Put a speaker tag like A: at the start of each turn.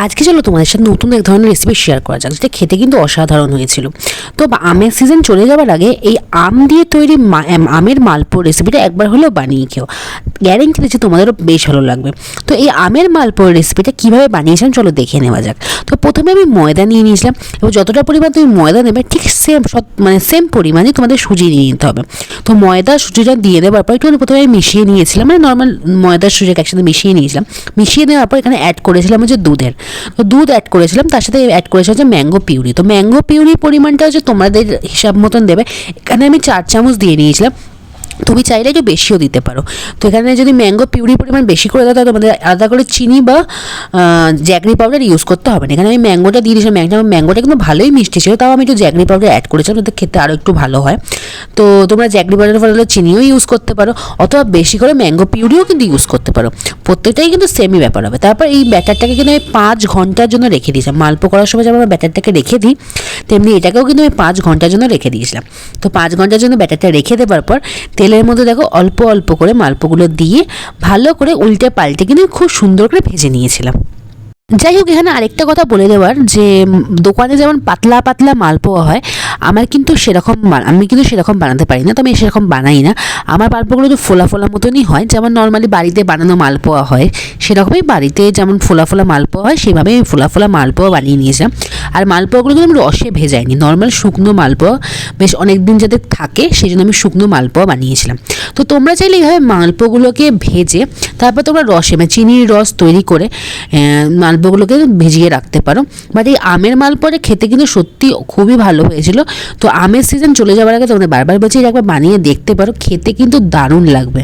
A: আজকে চলো তোমাদের সাথে নতুন এক ধরনের রেসিপি শেয়ার করা যাক, যেটা খেতে কিন্তু অসাধারণ হয়েছিল। তো আমের সিজন চলে যাওয়ার আগে এই আম দিয়ে তৈরি আমের মালপোয়া রেসিপিটা একবার হলেও বানিয়ে খেও, গ্যারেন্টি দিচ্ছি তোমাদেরও বেশ ভালো লাগবে। তো এই আমের মালপোয়া রেসিপিটা কীভাবে বানিয়েছিলাম চলো দেখে নেওয়া যাক। তো প্রথমে আমি ময়দা নিয়ে নিয়েছিলাম, এবং যতটা পরিমাণ তুমি ময়দা নেবে ঠিক সেম পরিমাণে তোমাদের সুজি নিয়ে নিতে হবে। তো ময়দা সুজিটা দিয়ে দেওয়ার পর একটু প্রথমে আমি মিশিয়ে নিয়েছিলাম, মানে নর্মাল ময়দার সুজিকে একসাথে মিশিয়ে নিয়েছিলাম। মিশিয়ে দেওয়ার পর এখানে অ্যাড করেছিলাম হচ্ছে দুধের, তো দুধ অ্যাড করেছিলাম, তার সাথে অ্যাড করেছিলাম হচ্ছে ম্যাঙ্গো পিউরি। তো ম্যাঙ্গো পিউরির পরিমাণটা হচ্ছে তোমাদের হিসাব মতন দেবে। এখানে আমি 4 চামচ দিয়ে নিয়েছিলাম, তুমি চাইলে একটু বেশিও দিতে পারো। তো এখানে যদি ম্যাঙ্গো পিউরি পরিমাণ বেশি করে দাও তাহলে তোমাদের আলাদা করে চিনি বা জ্যাগরি পাউডার ইউজ করতে হবে না। এখানে আমি ম্যাঙ্গোটা দিয়ে দিয়েছিলাম, ম্যাঙ্গোটা কিন্তু ভালোই মিষ্টি ছিল, তাও আমি একটু জ্যাগরি পাউডার অ্যাড করেছিলাম যাতে খেতে আরও একটু ভালো হয়। তো তোমরা জ্যাগরি পাউডারের ফলে চিনিও ইউজ করতে পারো, অথবা বেশি করে ম্যাঙ্গো পিউরিও কিন্তু ইউজ করতে পারো। প্রত্যেকটাই কিন্তু সেমই ব্যাপার হবে। তারপর এই ব্যাটারটাকে কিন্তু আমি 5 ঘন্টার জন্য রেখে দিয়েছিলাম। মালপো করার সময় যেমন ব্যাটারটাকে রেখে দিই, তেমনি এটাকেও কিন্তু আমি 5 ঘন্টার জন্য রেখে দিয়েছিলাম। তো 5 ঘন্টার জন্য ব্যাটারটা রেখে দেওয়ার পর তেলের মধ্যে দেখো অল্প অল্প করে মালপোগুলো দিয়ে ভালো করে উল্টে পাল্টে কিন্তু খুব সুন্দর করে ভেজে নিয়েছিলাম। যাই হোক, এখানে আরেকটা কথা বলে দেওয়ার, যে দোকানে যেমন পাতলা পাতলা মালপোয়া হয়, আমি কিন্তু সেরকম বানাতে পারি না। তো আমি সেরকম বানাই না, আমার মালপোয়াগুলো একটু ফোলা ফোলা মতনই হয়, যেমন নর্মালি বাড়িতে বানানো মালপোয়া হয় সেরকমই। বাড়িতে যেমন ফোলা ফোলা মালপোয়া হয় সেভাবে আমি ফোলা ফোলা মালপোয়া বানিয়ে নিয়েছিলাম। আর মালপোয়াগুলো কিন্তু আমি রসে ভেজাইনি, নর্মাল শুকনো মালপোয়া বেশ অনেক দিন যাতে থাকে সেই জন্য আমি শুকনো মালপোয়া বানিয়েছিলাম। তো তোমরা চাইলে এইভাবে মালপোয়াগুলোকে ভেজে তারপর তোমরা রসে মানে চিনির রস তৈরি করে মালপোয়াগুলোকে ভিজিয়ে রাখতে পারো। বাট এই আমের মালপোয়া খেতে কিন্তু সত্যি খুবই ভালো হয়েছিল। তো আমের সিজন চলে যাওয়ার আগে তোমরা বারবার বলছি একবার বানিয়ে দেখতে পারো, খেতে কিন্তু দারুণ লাগবে।